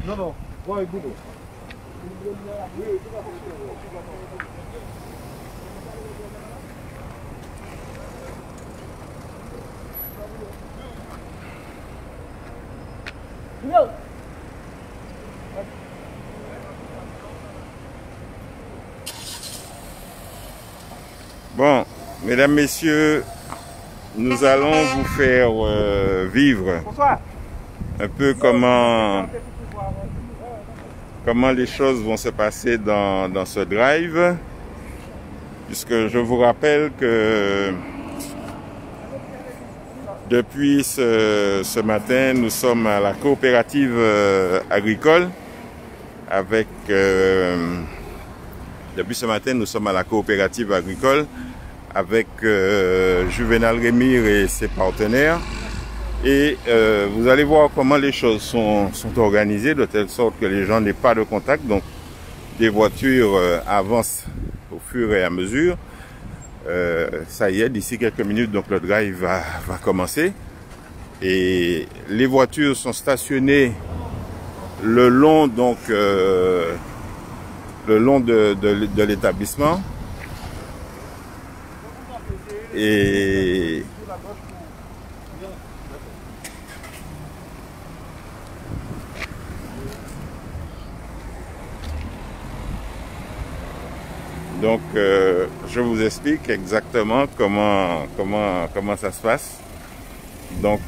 Non, non, ouais, Google. Bon, mesdames, messieurs, nous allons vous faire vivre un peu comment les choses vont se passer dans ce drive, puisque je vous rappelle que depuis ce matin, nous sommes à la coopérative agricole avec... depuis ce matin, nous sommes à la coopérative agricole avec Juvenal Remire et ses partenaires. Et vous allez voir comment les choses sont organisées de telle sorte que les gens n'aient pas de contact. Donc, des voitures avancent au fur et à mesure. Ça y est, d'ici quelques minutes, donc le drive va commencer. Et les voitures sont stationnées le long, donc, le long de l'établissement. Et donc, je vous explique exactement comment ça se passe. Donc,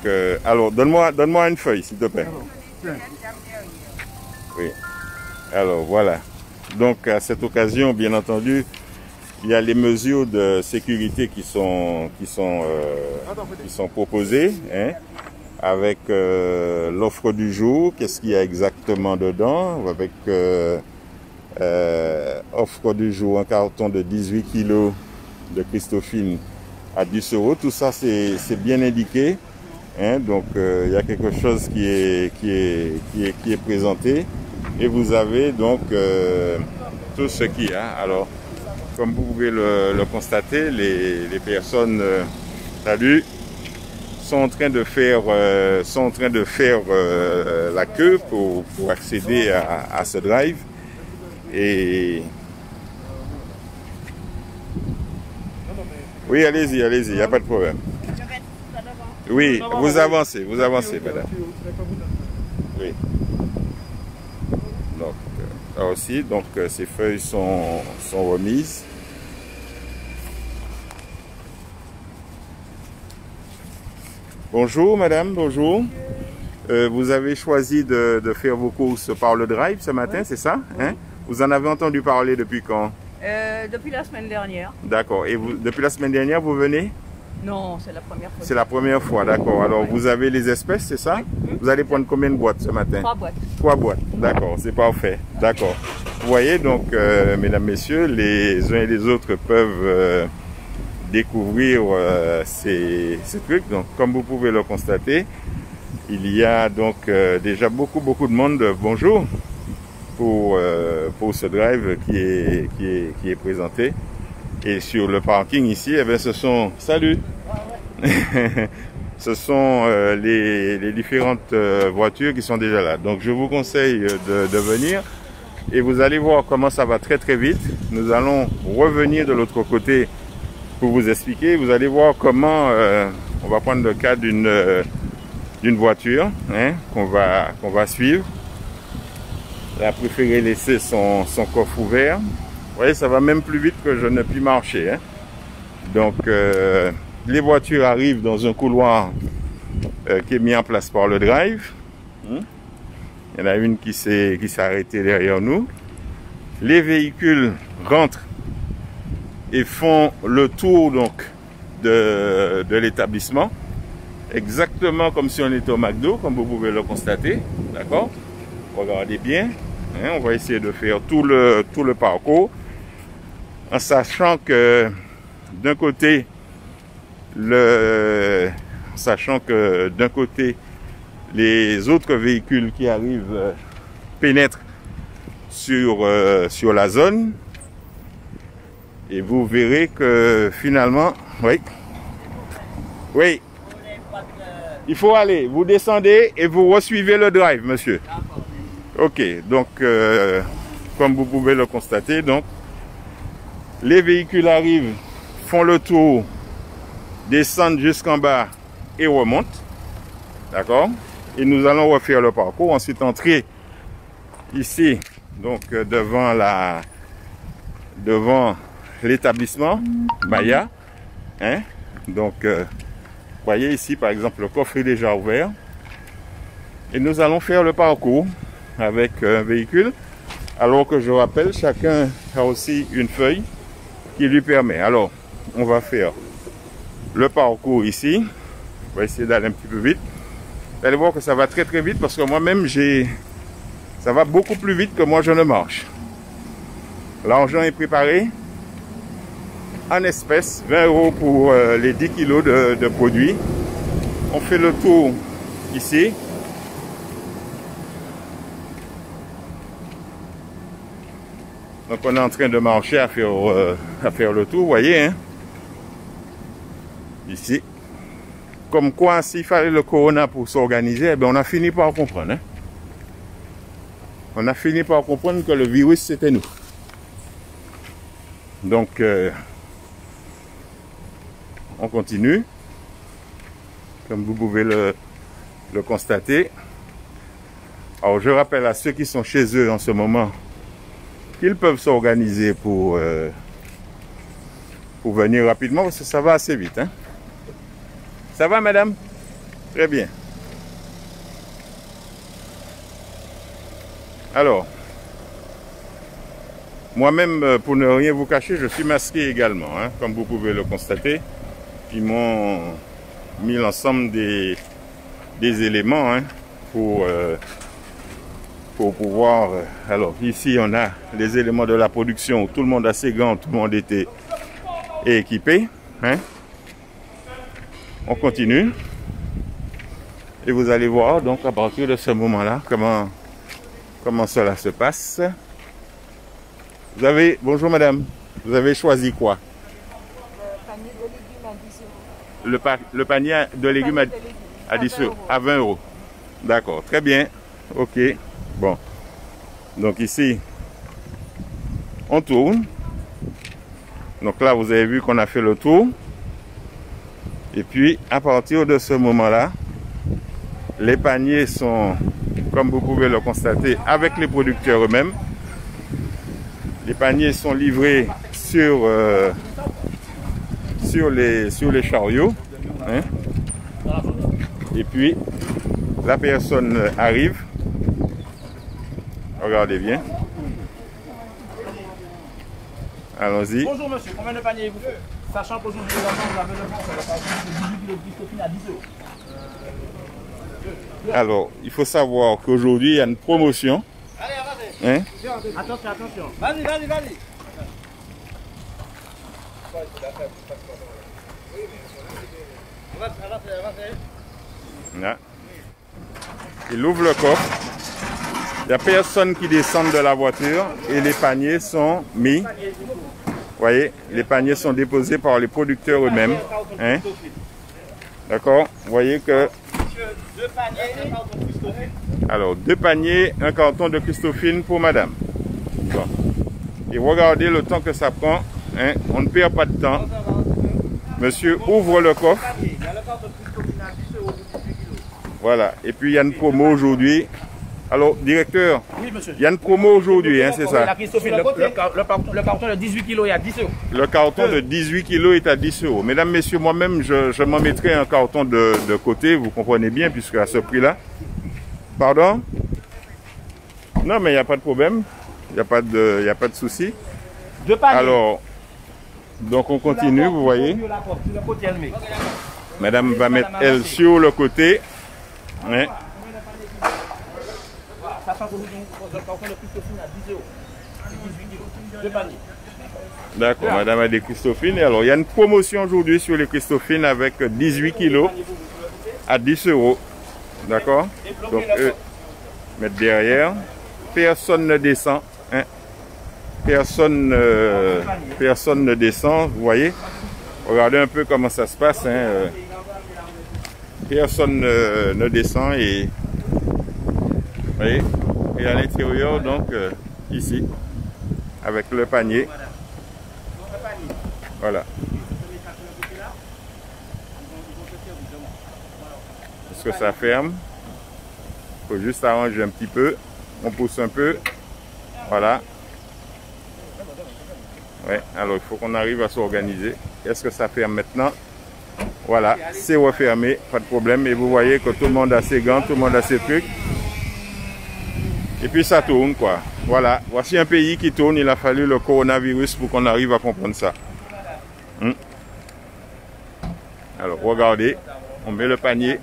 alors, donne-moi une feuille, s'il te plaît. Oui. Alors, voilà. Donc, à cette occasion, bien entendu, il y a les mesures de sécurité qui sont proposées, hein, avec l'offre du jour, qu'est-ce qu'il y a exactement dedans, avec offre du jour, un carton de 18 kg de Christophine à 10 €. Tout ça, c'est bien indiqué, hein, donc il y a quelque chose qui est présenté, et vous avez donc tout ce qu'il y a. Alors, comme vous pouvez le constater, les personnes, salut, sont en train de faire, la queue pour accéder à ce drive. Et oui, allez-y, il n'y a pas de problème. Oui, vous avancez, madame. Oui. Donc, là aussi, donc ces feuilles sont remises. Bonjour madame, bonjour. Vous avez choisi de faire vos courses par le drive ce matin, oui, c'est ça, hein? Vous en avez entendu parler depuis quand? Depuis la semaine dernière. D'accord. Et vous, depuis la semaine dernière, vous venez? Non, c'est la première fois. C'est la première fois, d'accord. Alors, vous avez les espèces, c'est ça? Oui. Vous allez prendre combien de boîtes ce matin? 3 boîtes. 3 boîtes, d'accord, c'est parfait. D'accord. Vous voyez donc, mesdames, messieurs, les uns et les autres peuvent découvrir ces trucs. Donc, comme vous pouvez le constater, il y a donc déjà beaucoup de monde. Bonjour. Pour ce drive qui est présenté. Et sur le parking ici, eh bien, ce sont... Salut. Ce sont les différentes voitures qui sont déjà là. Donc je vous conseille de venir et vous allez voir comment ça va très vite. Nous allons revenir de l'autre côté pour vous expliquer. Vous allez voir comment on va prendre le cas d'une voiture, hein, qu'on va suivre. Elle a préféré laisser son coffre ouvert. Vous voyez, ça va même plus vite que je ne puis marcher, hein. Donc, les voitures arrivent dans un couloir qui est mis en place par le drive. Il y en a une qui s'est arrêtée derrière nous. Les véhicules rentrent et font le tour donc de l'établissement. Exactement comme si on était au McDo, comme vous pouvez le constater. D'accord? Regardez bien. Hein, on va essayer de faire tout le parcours en sachant que d'un côté les autres véhicules qui arrivent pénètrent sur la zone, et vous verrez que finalement, oui, Oui. Il faut aller. Vous descendez et vous resuivez le drive, monsieur. Ok. Donc, comme vous pouvez le constater, donc, les véhicules arrivent, font le tour, descendent jusqu'en bas et remontent. D'accord? Et nous allons refaire le parcours. Ensuite, entrer ici, donc devant l'établissement Maya. Hein? Donc, voyez ici, par exemple, le coffre est déjà ouvert. Et nous allons faire le parcours avec un véhicule. Alors que je rappelle, chacun a aussi une feuille qui lui permet. Alors, on va faire le parcours ici. On va essayer d'aller un petit peu vite. Vous allez voir que ça va très très vite parce que moi-même, ça va beaucoup plus vite que moi je ne marche. L'argent est préparé en espèces, 20 € pour les 10 kilos de produits. On fait le tour ici. Donc on est en train de marcher à faire le tour, vous voyez, hein? Ici. Comme quoi, s'il fallait le corona pour s'organiser, eh bien, on a fini par comprendre. Hein? On a fini par comprendre que le virus, c'était nous. Donc, on continue. Comme vous pouvez le constater. Alors, je rappelle à ceux qui sont chez eux en ce moment qu'ils peuvent s'organiser pour venir rapidement parce que ça va assez vite. Hein? Ça va, madame? Très bien. Alors, moi-même, pour ne rien vous cacher, je suis masqué également, hein, comme vous pouvez le constater. Ils m'ont mis l'ensemble des éléments hein, pour pouvoir... alors, ici, on a les éléments de la production. Tout le monde a ses gants, tout le monde est équipé. Hein. On continue. Et vous allez voir, donc, à partir de ce moment-là, comment cela se passe. Vous avez... Bonjour, madame. Vous avez choisi quoi? Le panier de légumes à 10 €. À 20 €. D'accord. Très bien. OK. Bon. Donc, ici, on tourne. Donc là, vous avez vu qu'on a fait le tour. Et puis, à partir de ce moment-là, les paniers sont, comme vous pouvez le constater, avec les producteurs eux-mêmes. Les paniers sont livrés sur les chariots. Hein. Et puis, la personne arrive. Regardez bien. Allons-y. Bonjour monsieur, combien de paniers vous faites? Sachant qu'aujourd'hui, nous avons le de 18 kg de Christophine à 10 €. Alors, il faut savoir qu'aujourd'hui, il y a une promotion. Allez, avancez. Hein? Attention, attention. Vas-y, vas-y, vas-y. Là. Il ouvre le coffre. Il n'y a personne qui descend de la voiture et les paniers sont mis. Vous voyez, les paniers sont déposés par les producteurs eux-mêmes. Hein? D'accord? Vous voyez que... Deux paniers, un carton de Christophine. Alors, 2 paniers, un carton de Christophine pour madame. Bon. Et regardez le temps que ça prend. Hein? On ne perd pas de temps. Monsieur ouvre le coffre. Il y a le carton de Christophine à 10 € pour 18 kg. Voilà. Et puis, il y a une promo aujourd'hui. Alors, directeur, Oui, monsieur. il y a une promo aujourd'hui, hein, c'est ça? La Christophine, le carton de 18 kg est à 10 €. Le carton de 18 kg est à 10 €. Mesdames, messieurs, moi-même, je m'en mettrai un carton de côté, vous comprenez bien, puisque à ce prix-là. Pardon? Non, mais il n'y a pas de problème. Il n'y a pas de souci. Deux paniers. Alors, donc on continue, vous voyez. Madame va mettre elle sur le côté. Hein? D'accord, madame a des Christophines. Alors, il y a une promotion aujourd'hui sur les Christophines avec 18 kg à 10 €. D'accord? Donc, eux mettent derrière. Personne ne descend. Hein? Personne ne descend, vous voyez? Regardez un peu comment ça se passe. Hein. Personne ne descend et, vous voyez, et à l'intérieur, donc ici, avec le panier. Voilà. Est-ce que ça ferme? Il faut juste arranger un petit peu. On pousse un peu. Voilà. Ouais, alors il faut qu'on arrive à s'organiser. Est-ce que ça ferme maintenant? Voilà, c'est refermé, pas de problème. Et vous voyez que tout le monde a ses gants, tout le monde a ses trucs. Et puis ça tourne, quoi. Voilà, voici un pays qui tourne. Il a fallu le coronavirus pour qu'on arrive à comprendre ça. Alors, regardez, on met le panier.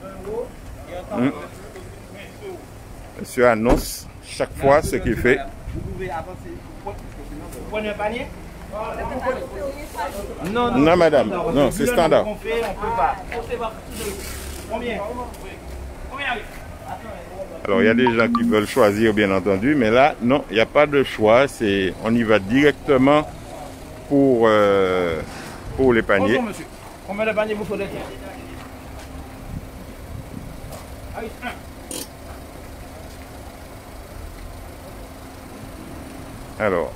Monsieur annonce chaque fois ce qu'il fait. Vous prenez un panier? Non, madame, non, c'est standard. On peut pas. Combien? Alors, il y a des gens qui veulent choisir, bien entendu, mais là, non, il n'y a pas de choix. On y va directement pour les paniers. Bonjour, monsieur. Combien de paniers vous faudrait? Alors,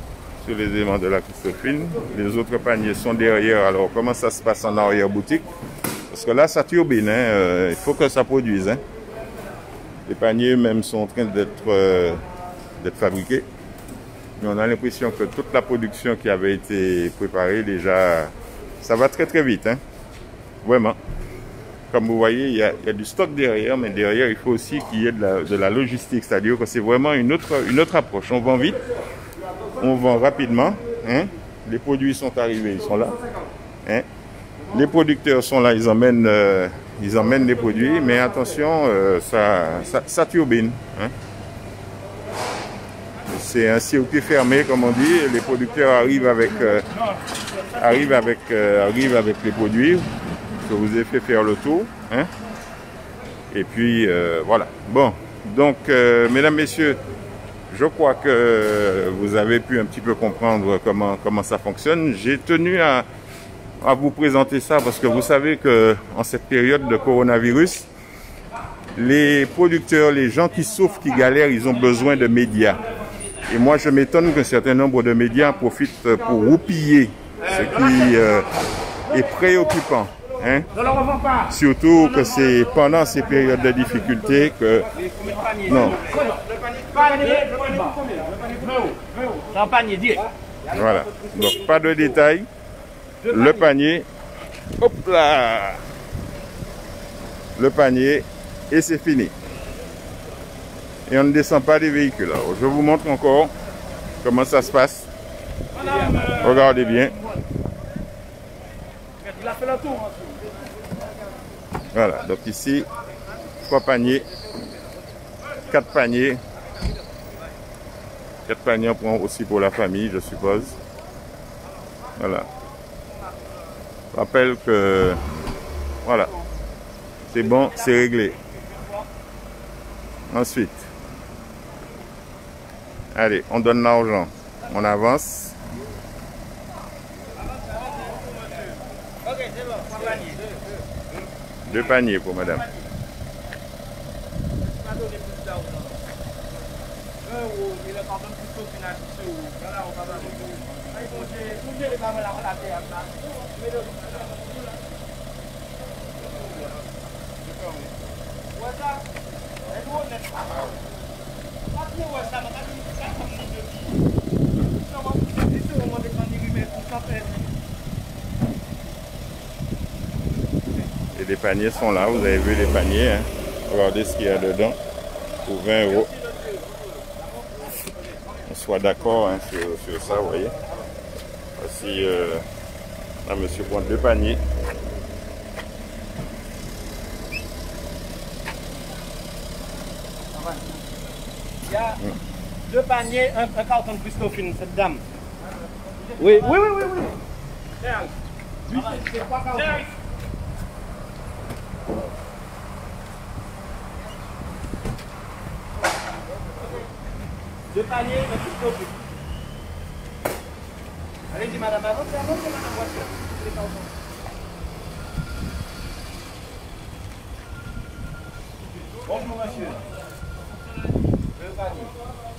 sur les éléments de la Christophine, les autres paniers sont derrière. Alors, comment ça se passe en arrière-boutique? Parce que là, ça turbine, hein. Il faut que ça produise. Hein. Les paniers eux-mêmes sont en train d'être fabriqués. Mais on a l'impression que toute la production qui avait été préparée, déjà, ça va très très vite. Hein. Vraiment. Comme vous voyez, il y a du stock derrière, mais derrière, il faut aussi qu'il y ait de la logistique. C'est-à-dire que c'est vraiment une autre approche. On vend vite, on vend rapidement. Hein. Les produits sont arrivés, ils sont là. Hein. Les producteurs sont là, ils emmènent les produits, mais attention, ça turbine. Hein. C'est un circuit fermé, comme on dit. Les producteurs arrivent avec les produits que vous avez fait faire le tour. Hein. Et puis, voilà. Bon, donc, mesdames, messieurs, je crois que vous avez pu un petit peu comprendre comment ça fonctionne. J'ai tenu à vous présenter ça parce que vous savez que en cette période de coronavirus, les producteurs, les gens qui souffrent, qui galèrent, ils ont besoin de médias. Et moi, je m'étonne qu'un certain nombre de médias profitent pour roupiller, ce qui est préoccupant. Hein? Surtout que c'est pendant ces périodes de difficulté que... Non. Voilà. Donc, pas de détails. Le panier. Hop là. Le panier. Et c'est fini. Et on ne descend pas des véhicules. Alors, je vous montre encore comment ça se passe. Regardez bien. Voilà, donc ici, 3 paniers, 4 paniers. 4 paniers, on prend aussi pour la famille, je suppose. Voilà. Je rappelle que, voilà, c'est bon, c'est réglé. Ensuite, allez, on donne l'argent, on avance. Deux paniers pour madame. Et les paniers sont là, vous avez vu les paniers. Hein. Regardez ce qu'il y a dedans pour 20 €. On soit d'accord hein, sur ça, vous voyez. Voici, là, monsieur prend 2 paniers. Il y a 2 paniers, un carton de Christophine, cette dame. Oui. C'est 3 cartons. Deux paniers, un Christophine. Allez-y, madame, avancez, madame, voiture. Bonjour monsieur. Le panier.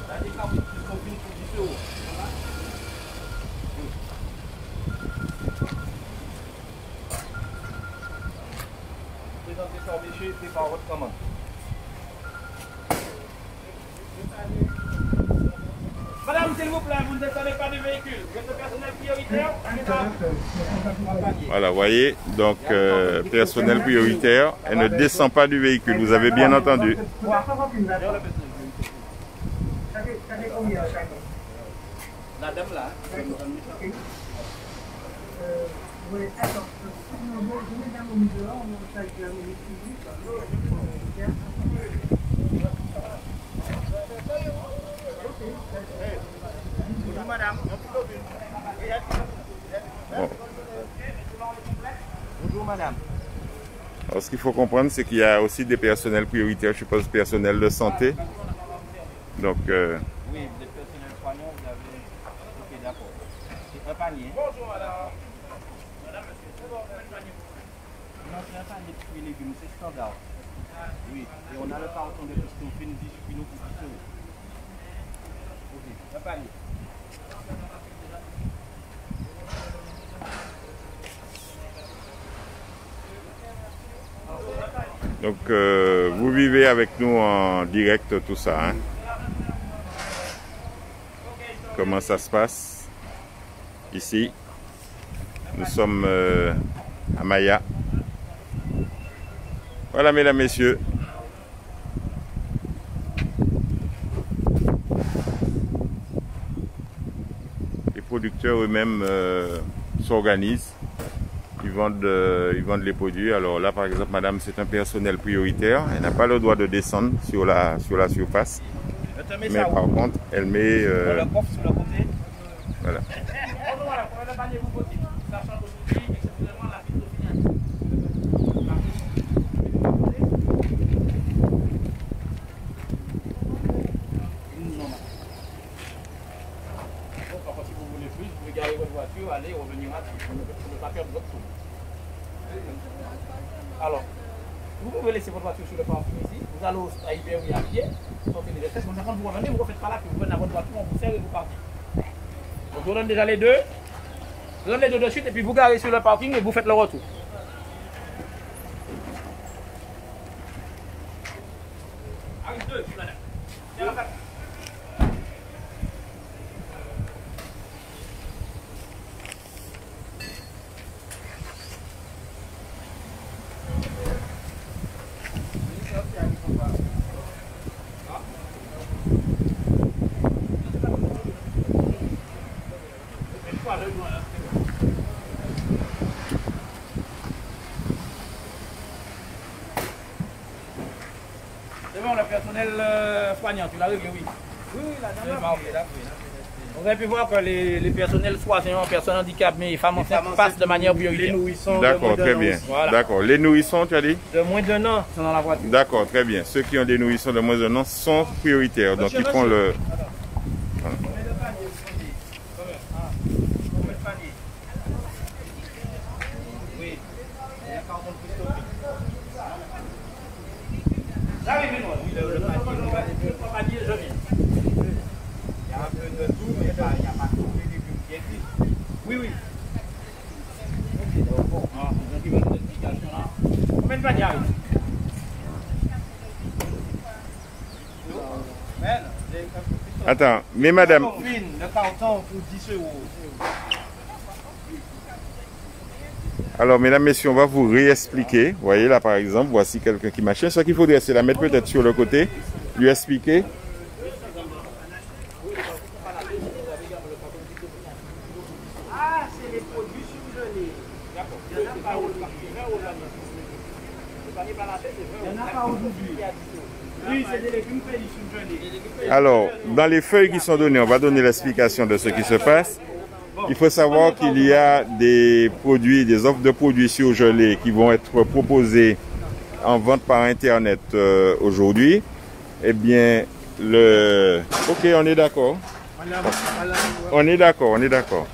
La décapite plus copine pour 10 euros. Présentez ça au monsieur, prépare votre commande. Madame, s'il vous plaît, vous ne descendez pas du véhicule. Vous êtes le personnel prioritaire. Voilà, voyez, donc personnel prioritaire, elle ne descend pas du véhicule, vous avez bien entendu. La dame là. Bonjour madame. Bon. Bonjour madame. Alors, ce qu'il faut comprendre, c'est qu'il y a aussi des personnels prioritaires, je suppose, personnel de santé. Donc, Oui, vous êtes personnel soignant, vous avez... Ok, d'accord. C'est un panier. Bonjour madame. Madame, monsieur, c'est bon, un panier. Non, c'est un panier de fruits et légumes, c'est standard. Oui, et on a le carton de pistofine 18 kilos pour 10 euros. Ok, un panier. donc vous vivez avec nous en direct tout ça. Hein? Comment ça se passe ici? Nous sommes à Maya. Voilà, mesdames, messieurs. Les producteurs eux-mêmes s'organisent. Ils vendent les produits. Alors là, par exemple, madame, c'est un personnel prioritaire. Elle n'a pas le droit de descendre sur la surface. Mais par contre, elle met... Le coffre sur le côté. Voilà. Aller revenir là, on ne peut pas perdre votre tour. Alors, vous pouvez laisser votre voiture sur le parking ici, vous allez à Ibéry à pied, sortez les espèces, quand vous revenez, vous ne refaites pas là, puis vous venez à votre voiture, on vous serre et vous partez. Donc je vous donne déjà les deux, je vous donne les deux de suite, et puis vous garez sur le parking et vous faites le retour. Arrive deux, madame. C'est bon, le personnel soignant, tu l'as réglé, oui. Oui, la dame. Vous avez pu voir que les personnels soignants, personnes handicapées et femmes enceintes passent de manière prioritaire. D'accord, très bien. Voilà. D'accord. Les nourrissons, tu as dit? De moins d'un an sont dans la voiture. D'accord, très bien. Ceux qui ont des nourrissons de moins d'un an sont prioritaires. Donc ils font le... Voilà. Oui. Il y a un carton de pistofine. J'arrive une fois. Le panier, je viens. Il y a un peu de tout, mais il n'y a pas tous les légumes qui existent. Oui, oui. Ok, donc bon. Donc il va nous explication là. Combien de paniers arrivent? Attends, mais madame... Le carton pour 10 euros. Alors, mesdames, messieurs, on va vous réexpliquer. Vous voyez là, par exemple, voici quelqu'un qui machin. Ce qu'il faudrait, c'est la mettre peut-être sur le côté, lui expliquer. Ah, c'est les produits surgelés. D'accord. Il n'y en a pas aujourd'hui. Il n'y en a pas aujourd'hui. Oui, c'est des légumes pays surgelés. Alors, dans les feuilles qui sont données, on va donner l'explication de ce qui se passe. Il faut savoir qu'il y a des produits, des offres de produits surgelés qui vont être proposés en vente par Internet aujourd'hui. Eh bien, Ok, on est d'accord. On est d'accord, on est d'accord.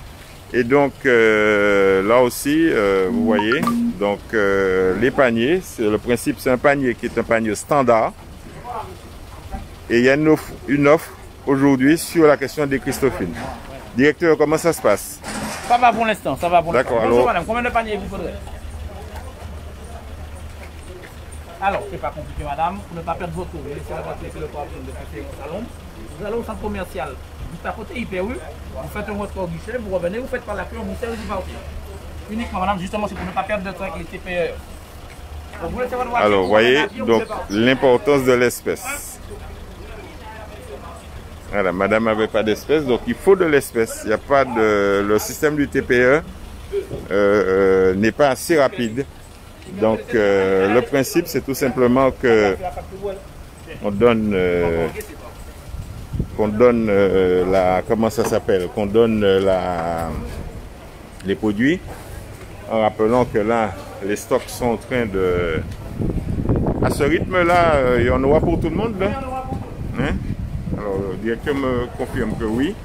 Et donc, là aussi, vous voyez, donc les paniers, le principe, c'est un panier qui est un panier standard. Et il y a une offre aujourd'hui sur la question des Christophines. Directeur, comment ça se passe? Ça va pour l'instant, ça va pour l'instant. D'accord, Bonjour alors- madame, combien de paniers vous faudrait? Alors, c'est pas compliqué madame, pour ne pas perdre votre tour, laissez la voiture sur le parking de passer au salon. Vous allez au centre commercial, juste à côté, hyper rue, vous faites un votre au guichet, vous revenez, vous faites par la queue, vous servez du parti. Uniquement madame, justement, c'est pour ne pas perdre de temps avec les TPE. Donc, vous laissez votre voiture, Alors, vous vous voyez, revenez à pied, vous donc faites partir. l'importance de l'espèce. Voilà, madame n'avait pas d'espèce, donc il faut de l'espèce. Il n'y a pas de... Le système du TPE n'est pas assez rapide. Donc, le principe, c'est tout simplement que on donne la... Comment ça s'appelle? Qu'on donne les produits, en rappelant que là, les stocks sont en train de... À ce rythme-là, il y en aura pour tout le monde, là? Hein? Alors, le directeur me confirme que oui.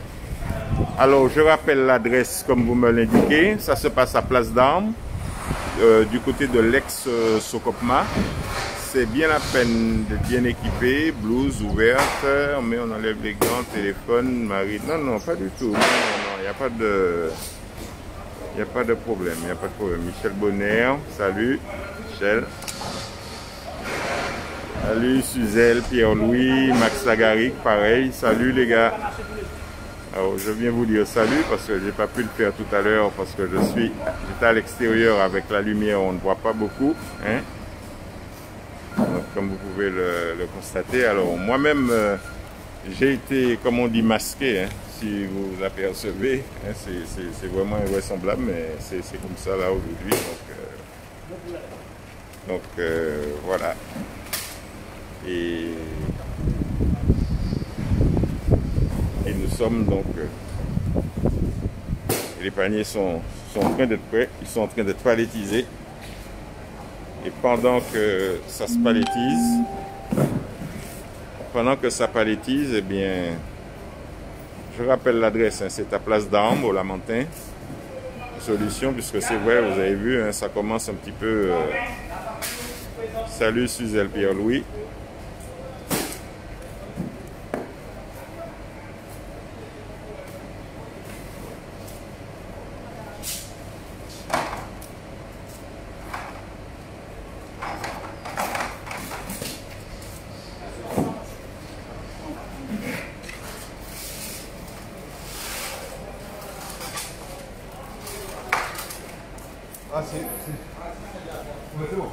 Alors, je rappelle l'adresse comme vous me l'indiquez. Ça se passe à Place d'Armes, du côté de l'ex-Socopma. C'est bien la peine d'être bien équipé, blouse ouverte, mais on enlève les gants, téléphone, mari. Non, non, pas du tout. Non, non, il n'y a pas de... Il n'y a pas de problème, il n'y a pas de problème. Michel Bonner, salut. Michel. Salut Suzelle, Pierre-Louis, Max Lagaric, pareil. Salut les gars. Alors je viens vous dire salut parce que j'ai pas pu le faire tout à l'heure parce que j'étais à l'extérieur avec la lumière, on ne voit pas beaucoup. Hein? Donc, comme vous pouvez le constater. Alors moi-même, j'ai été, comme on dit, masqué. Hein? Si vous apercevez, hein? C'est vraiment invraisemblable, mais c'est comme ça là aujourd'hui. Donc voilà. Et nous sommes donc... les paniers sont en train d'être prêts, ils sont en train d'être palettisés. Et pendant que ça se paletise, eh bien, je rappelle l'adresse, hein, c'est à Place d'Armes, au Lamentin. Solution, puisque c'est vrai, vous avez vu, hein, ça commence un petit peu... Salut Suzelle Pierre-Louis. Ah, c'est... Ouais, c'est bon.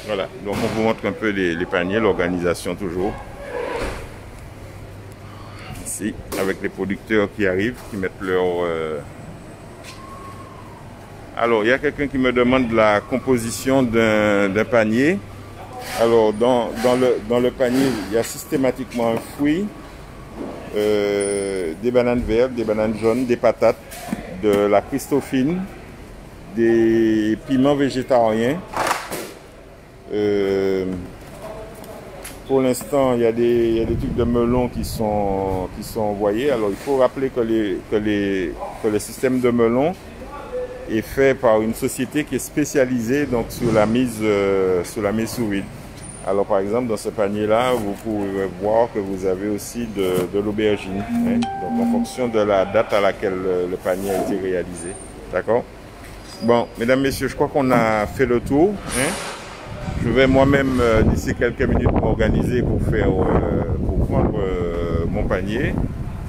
Voilà, donc on vous montre un peu les paniers, l'organisation toujours. Ici, avec les producteurs qui arrivent, qui mettent leur... Alors, il y a quelqu'un qui me demande la composition d'un panier. Alors, dans le panier, il y a systématiquement un fruit, des bananes vertes, des bananes jaunes, des patates, de la Christophine, des piments végétariens. Pour l'instant, il y a des trucs de melon qui sont envoyés. Alors, il faut rappeler que le système de melon est fait par une société qui est spécialisée donc sur la mise sous vide. Alors, par exemple, dans ce panier-là, vous pouvez voir que vous avez aussi de l'aubergine. Hein? Donc, en fonction de la date à laquelle le panier a été réalisé. D'accord? Bon, mesdames, messieurs, je crois qu'on a fait le tour. Hein? Je vais moi-même, d'ici quelques minutes, m'organiser pour prendre mon panier.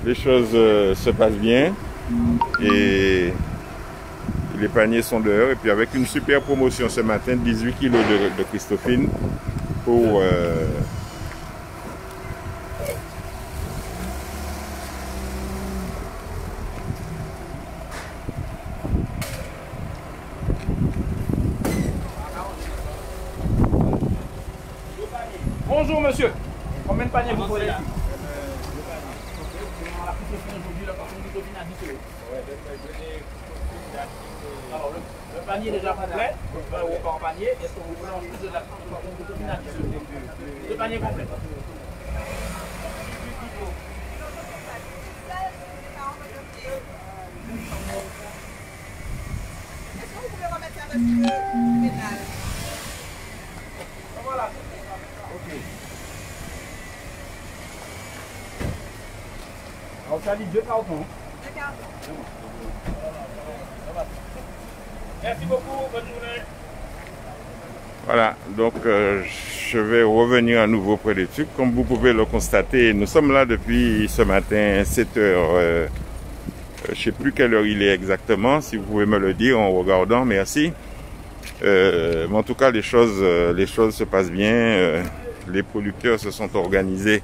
Les choses se passent bien et les paniers sont dehors. Et puis avec une super promotion ce matin, 18 kg de Christophine pour... Bonjour monsieur, combien de paniers vous prenez ici? La Christophine aujourd'hui, la partie Christophine à 10 euros. Alors, le panier est déjà complet, 20 € par panier. Est-ce que vous voulez en plus de la le panier complet? Est-ce que vous pouvez remettre ça parce que du métal? Voilà. Ok. Alors, ça dit 2 cartons. Merci beaucoup, bonne journée. Voilà, donc je vais revenir à nouveau près des trucs. Comme vous pouvez le constater, nous sommes là depuis ce matin, 7 heures. Je ne sais plus quelle heure il est exactement, si vous pouvez me le dire en regardant, merci. Mais en tout cas, les choses se passent bien. Les producteurs se sont organisés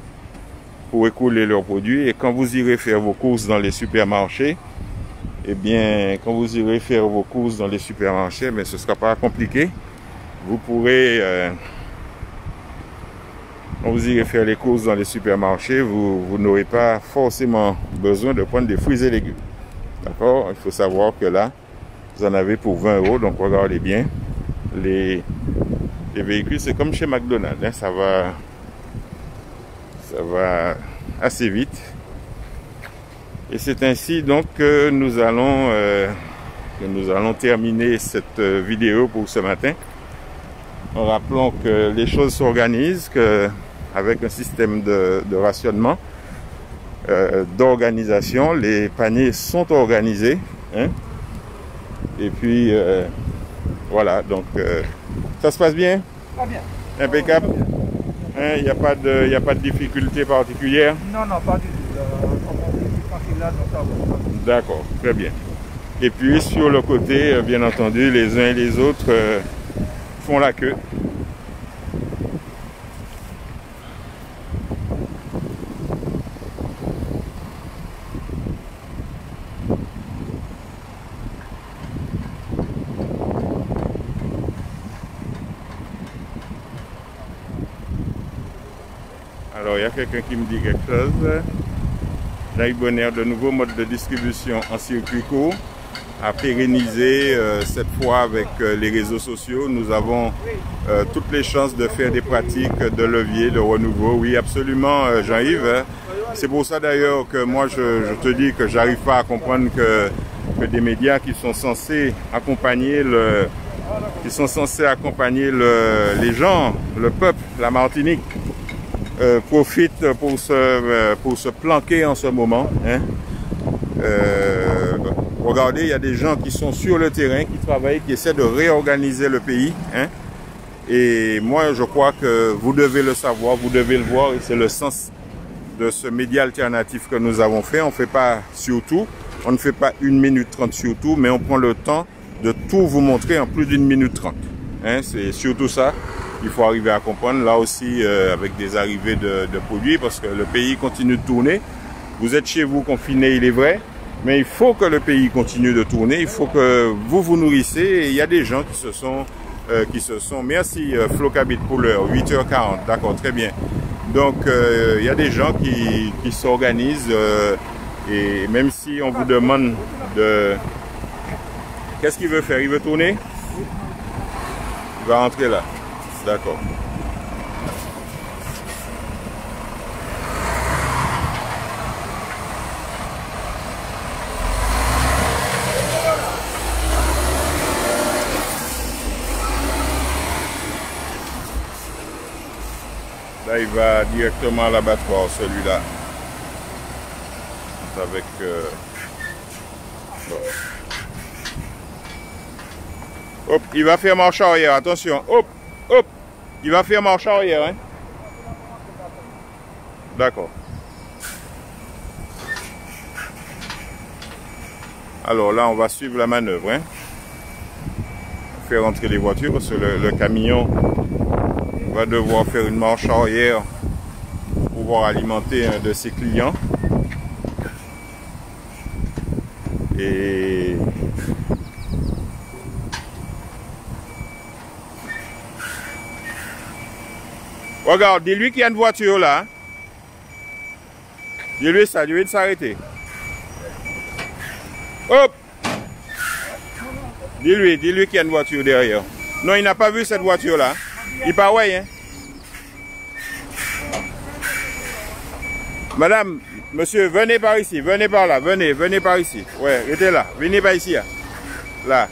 pour écouler leurs produits. Et quand vous irez faire vos courses dans les supermarchés, eh bien, quand vous irez faire vos courses dans les supermarchés, mais ce ne sera pas compliqué. Vous pourrez, quand vous irez faire les courses dans les supermarchés, vous n'aurez pas forcément besoin de prendre des fruits et légumes. D'accord? Il faut savoir que là, vous en avez pour 20 €. Donc, regardez bien. Les véhicules, c'est comme chez McDonald's. Hein, ça va assez vite. Et c'est ainsi donc que nous allons terminer cette vidéo pour ce matin. En rappelant que les choses s'organisent, qu'avec un système de rationnement, d'organisation, les paniers sont organisés. Hein? Et puis, voilà, donc ça se passe bien? Très bien. Impeccable? Il n'y a pas de difficulté particulière? Non, non, pas du tout. D'accord, très bien. Et puis sur le côté, bien entendu, les uns et les autres font la queue. Alors, il y a quelqu'un qui me dit quelque chose. Naïf Bonheur, de nouveaux modes de distribution en circuit court, à pérenniser cette fois avec les réseaux sociaux. Nous avons toutes les chances de faire des pratiques de levier, de renouveau. Oui, absolument, Jean-Yves. C'est pour ça d'ailleurs que moi je te dis que j'arrive pas à comprendre que des médias qui sont censés accompagner les gens, le peuple, la Martinique, profitent pour se planquer en ce moment. Hein. Regardez, il y a des gens qui sont sur le terrain, qui travaillent, qui essaient de réorganiser le pays. Hein. Et moi, je crois que vous devez le savoir, vous devez le voir, et c'est le sens de ce média alternatif que nous avons fait. On ne fait pas sur tout, on ne fait pas 1 minute 30 sur tout, mais on prend le temps de tout vous montrer en plus d'1 minute 30. Hein. C'est surtout ça. Il faut arriver à comprendre, là aussi, avec des arrivées de produits, parce que le pays continue de tourner. Vous êtes chez vous confiné, il est vrai, mais il faut que le pays continue de tourner, il faut que vous vous nourrissez, et il y a des gens qui se sont... Merci Flo Cabit pour l'heure, 8h40, d'accord, très bien. Donc, il y a des gens qui s'organisent, et même si on vous demande de... Qu'est-ce qu'il veut faire? Il veut tourner? Il va rentrer là. D'accord. Là, il va directement à l'abattoir, celui-là. Avec... Bon. Hop, il va faire marche arrière, attention. Hop, hop. Il va faire marche arrière, hein. D'accord. Alors là, on va suivre la manœuvre, hein. Faire rentrer les voitures parce que le camion va devoir faire une marche arrière pour pouvoir alimenter un de ses clients. Et regarde, dis-lui qu'il y a une voiture là. Dis-lui ça, dis-lui de s'arrêter. Hop! Dis-lui qu'il y a une voiture derrière. Non, il n'a pas vu cette voiture-là. Il pas ouais, hein? Madame, monsieur, venez par ici, venez par là, venez par ici. Ouais, restez là, venez par ici. Là.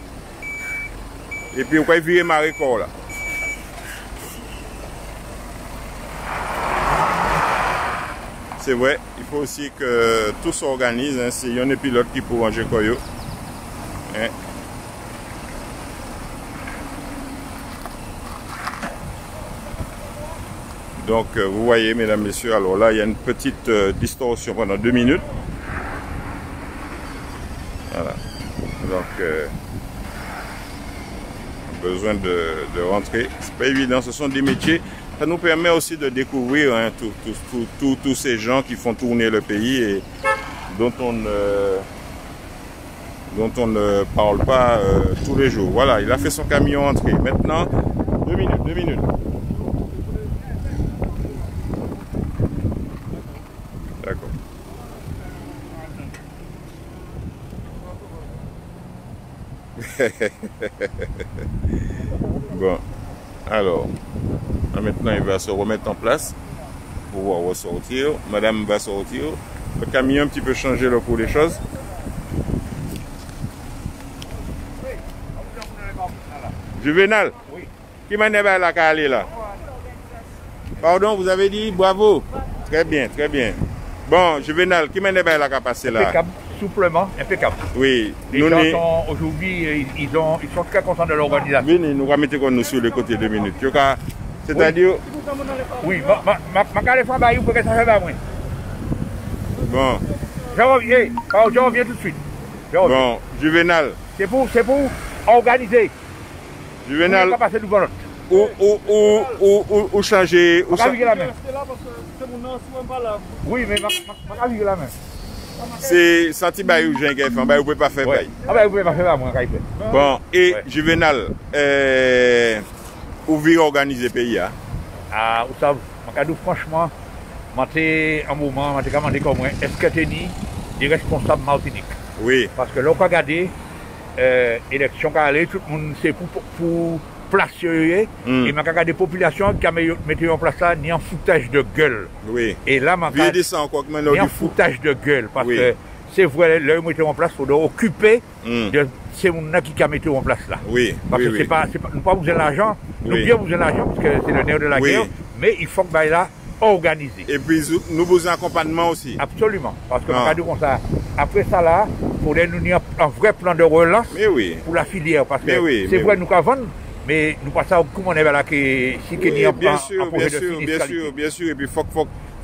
Et puis, vous pouvez virer ma récord là. C'est vrai, il faut aussi que tout s'organise. Hein, s'il y a un pilote qui peut ranger Koyo. Hein. Donc, vous voyez, mesdames, messieurs, alors là, il y a une petite distorsion pendant 2 minutes. Voilà. Donc, besoin de rentrer. C'est pas évident, ce sont des métiers. Ça nous permet aussi de découvrir hein, tous ces gens qui font tourner le pays et dont on ne parle pas tous les jours. Voilà, il a fait son camion entrée. Maintenant, 2 minutes. D'accord. Bon, alors, là, maintenant il va se remettre en place pour pouvoir ressortir. Madame va sortir. Le camion un petit peu changer le cours des choses. Juvénal, oui. Qui m'a n'est pas la calée là? Pardon, vous avez dit bravo. Très bien, très bien. Bon, Juvénal, qui m'a n'est pas la capacité là? Impeccable, souplement, impeccable. Oui. Les gens sont aujourd'hui, ils sont très contents de l'organisation. Venez, nous remettons nous sur le côté 2 minutes. C'est-à-dire. Oui, ma califon, bah, il faut que ça fait pas moins. Bon. Je reviens tout de suite. Bon, Juvénal. C'est pour organiser. Juvénal. On va passer du bon Ou changer. On va virer la main. Oui, mais on va virer la main. C'est senti que vous ne pouvez pas faire. Ouais. Ah ben, vous pouvez pas faire moi. Bon, et ouais. Juvénal, où vous organisez le pays? Ah, vous savez, franchement, j'ai un moment, j'ai demandé comme moi, est-ce que tu es des responsables Martinique? Oui. Parce que là, on a regardé l'élection qui a allé, tout le monde sait pour placer, et on a regardé des populations qui mettent en place ça, ni en foutage de gueule. Oui. Et là, ni en foutage de gueule, parce que c'est vrai, là, ils mettent en place, il faut occuper de ces gens qui mettent en place là. Oui. Parce que nous pas besoin d'argent, nous bien besoin d'argent, parce que c'est le nerf de la guerre, mais il faut que là, organisé. Et puis, nous besoin d'accompagnement aussi. Absolument. Parce que comme ça, après ça là, il faudrait nous donner un vrai plan de relance pour la filière. Parce que c'est vrai, nous avons vendre, mais nous passons comment on est là que si bien sûr. Et puis, faut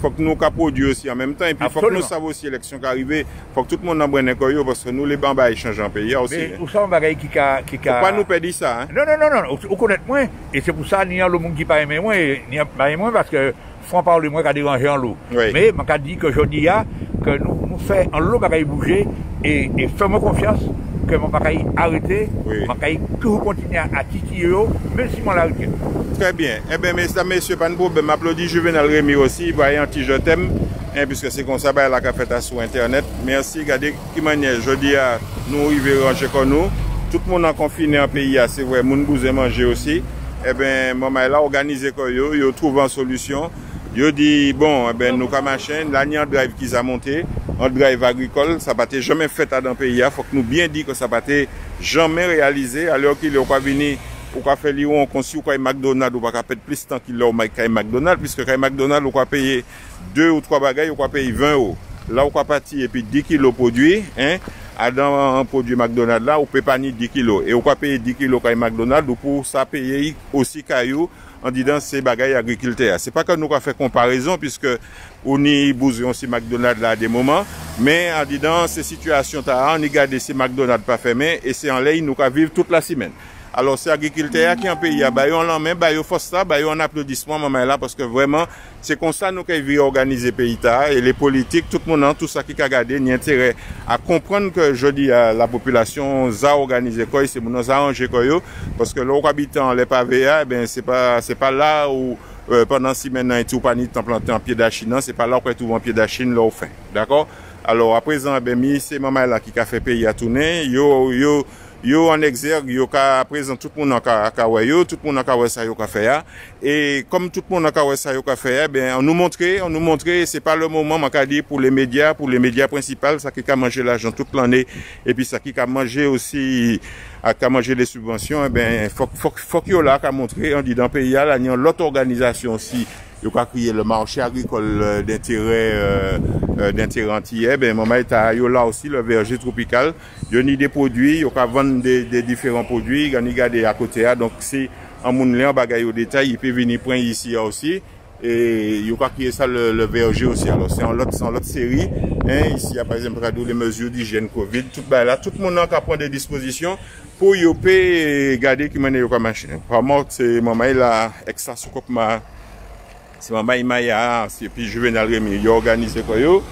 que nous produisons aussi en même temps. Et puis, il faut que nous sachions aussi l'élection qui arrive. Il faut que tout le monde en prenne un coyo parce que nous, les bambas, ils changent en pays aussi. Mais nous sommes bagaille qui a. Faut pas nous perdre ça. Hein? Non. Vous connaissez moins. Et c'est pour ça, il y a le monde qui pas aimé moins, ni pas aimé moins parce que faut parler moins qu'à déranger en l'eau. Oui. Mais je dis que je dis que nous faisons en l'eau bagaille bouger et fais-moi confiance que mon bagaille arrêter, mon bagaille toujours continuer à titiller, même si mon l'arrêter. Très bien. Eh bien, messieurs, pas de problème. M'applaudis Juvénal Rémy aussi. Voyez un petit je t'aime. Puisque c'est comme ça, la café sur Internet. Merci. Regardez, qui manière, je dis à nous, il va ranger comme nous. Tout le monde en confiné en pays, c'est vrai. Moun bouse manger aussi. Eh bien, maman là, organisé comme yo trouve une solution. Yo dit, bon, eh ben, nous, comme machin, là, il y a un drive qui a monté, un drive agricole, ça n'a pas jamais fait dans le pays. Il faut que nous bien dit que ça n'a pas jamais réalisé, alors qu'il n'est pas venu, ou pas fait Lyon, on conçu, ou pas McDonald's, ou pas faire plus de temps qu'il a McDonald's, puisque quand McDonald's, ou pas payer 2 ou 3 bagailles, ou pas payer 20 €. Là, ou pas partir, et puis 10 kilos produits, hein, dans un produit McDonald's là, ou peut pas ni 10 kilos. Et ou pas payer 10 kilos quand McDonald's, ou pour ça payer aussi caillou, en disant c'est bagailles agriculteurs. C'est pas que nous avons fait comparaison puisque on y bousé aussi McDonald's là à des moments, mais en disant ces situations on y garde ces McDonald's pas fermés et c'est en ligne nous avons vivre toute la semaine. Alors c'est agriculteur qui en pays à baillon en main, baillon force ça, baillon en applaudissement maman là parce que vraiment c'est comme ça nous qui organiser pays et les politiques tout le monde tout ça qui a gardé ni intérêt à comprendre que je dis à la population ça organiser quoi c'est nous arranger quoi parce que l'on habitant les pavés ben c'est pas là où pendant 6 semaines et tout pas ni temps planté en pied d'Achine, c'est pas là où tout en pied d'Achine là au fin. D'accord? Alors à présent, ben, c'est maman là qui a fait pays à tourner. Yo en exergue, yo ka présent tout le monde ka ouais yo, tout le monde ka ouais ça yo ka fait ya. Et comme tout le monde ka ouais ça yo ka fait, ben on nous montrer c'est pas le moment m'a dit pour les médias principaux, ça qui a mangé l'argent toute l'année et puis ça qui a mangé aussi a mangé les subventions, eh ben faut que yo là ka montrer on dit dans pays là, il y a l'autre organisation aussi. Yo ka créer le marché agricole d'intérêt antillais, ben maman ta yo là aussi le verger tropical, yo ni des produits, yo ka vendre des différents produits, gani garder à côté là, donc c'est en moun lien bagay au détail, il peut venir prendre ici aussi et yo ka créer ça le verger aussi. Alors c'est en l'autre série, hein, ici il y a par exemple les mesures d'hygiène Covid, tout ben là tout le monde a prendre des dispositions pour yo peut garder qui mène yo ka machin. Vraiment c'est maman là extra sous-copma. C'est maman Imaya, et puis Juvenal Rémy, il a organisé quoi yo,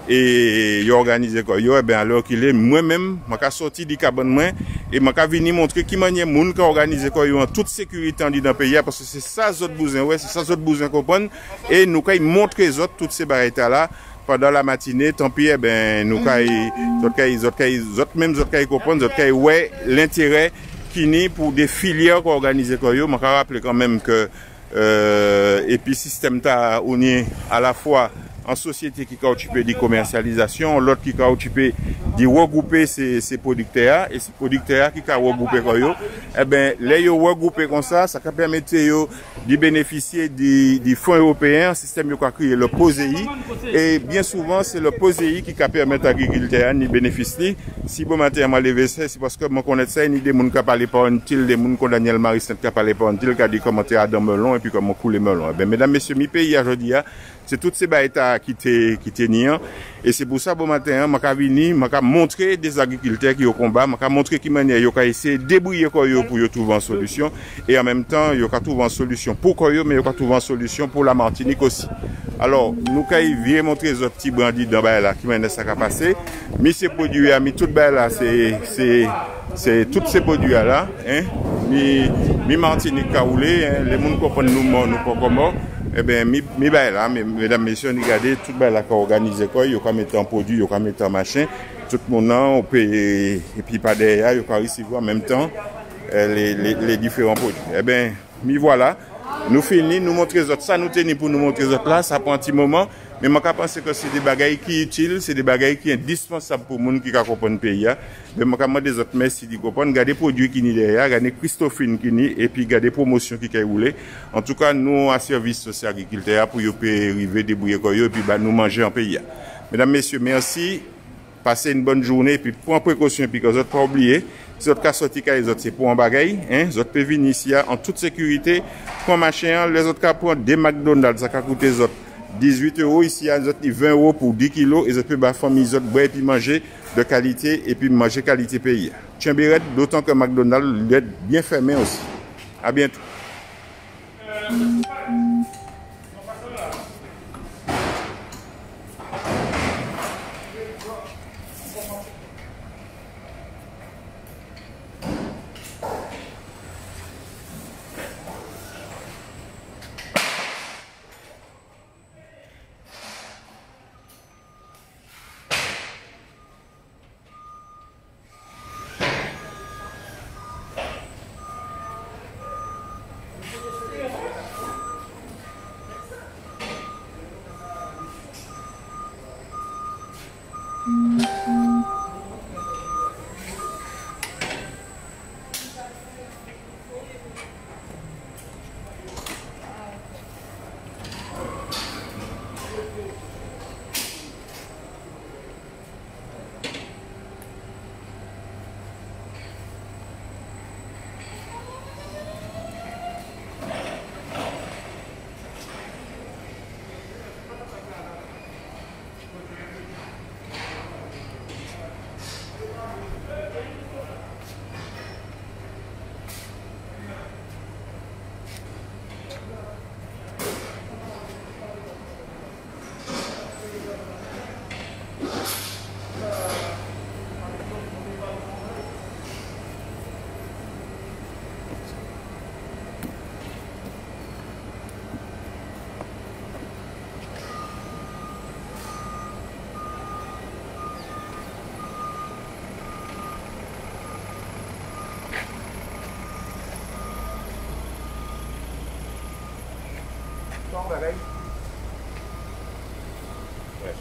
et il a organisé quoi yo, et bien alors qu'il est, moi-même, je suis sorti du cabane moi, et je suis venu montrer qui manière moun qui a organisé quoi yo en toute sécurité dans le pays, parce que c'est ça autres besoin, ouais, c'est ça autres besoin comprendre, et nous quand montrer les autres toutes ces barrières là, pendant la matinée, tant pis, eh ben, nous quand même autres comprendre, autres ouais, l'intérêt qui n'est pour des filières qui organisé quoi yo, je rappelle quand même que et puis système ta on est à la fois en société qui a occupé de commercialisation, l'autre qui a occupé de regrouper ces producteurs et ces producteurs qui a regroupé quoi yo, eh ben les yo regroupé comme ça permet yo de bénéficier des fonds européens, système yo a créé le POSEI et bien souvent c'est le POSEI qui permet à l'agriculteur de bénéficier. Si bon matin m'a levé ça, c'est parce que moi connais ça, ni des moun qui parlé par un til, des moun comme Daniel Marissette qui parlé par un til, qui a dit commentaires à dans melon et puis comment couler melon. Eh ben mesdames messieurs, mi pays aujourd'hui c'est toutes ces baïtas qui tenaient et c'est pour ça bon matin m'a venu m'a montrer des agriculteurs qui au combat, m'a montrer qui manière yo ka essayer débrouiller quoi yo pour yo trouver une solution et en même temps yo ka trouver une solution pour quoi yo mais yo ka trouver une solution pour la Martinique aussi. Alors nous ka vient montrer les autres petits bandits dans baï là qui maintenant ça ka passer, mais ces produits a mis tout baï là c'est tous ces produits là hein, mi Martinique ka roulé hein, les monde comprennent nous pas comment. Eh bien, là, mesdames, messieurs, regardez, tout le monde a organisé quoi, il y a mettre en produit, il y a mettre en machin, tout le monde on peut, et puis pas derrière, il y a recevoir en même temps les différents produits. Eh bien, voilà, nous finissons, nous montrons les autres, ça nous tenons pour nous montrer les autres là, ça prend un petit moment, mais je pense que c'est des bagailles qui sont utiles, c'est des bagailles qui sont indispensables pour les gens qui comprennent le pays. Mais je demande des autres merci qui comprennent, regardez les produits qui sont derrière, regardez Christophine qui est, et puis regardez les promotions qui sont roulées. En tout cas, nous, à service social agriculteur, pour arriver, débrouiller, et puis nous manger en pays. Mesdames, messieurs, merci. Passez une bonne journée, et puis pour précaution, et puis que vous n'avez pas oublié, si vous avez sorti, les autres, c'est pour un bagaille, hein, vous peuvent venir ici en toute sécurité, pour machin, les autres cas pour des McDonald's, ça coûte les autres 18 € ici, à 20 € pour 10 kilos, et vous pouvez faire famille, et puis manger de qualité, et puis manger qualité pays. Tiens, d'autant que McDonald's est bien fermé aussi. À bientôt. son, bagaille. Ouais.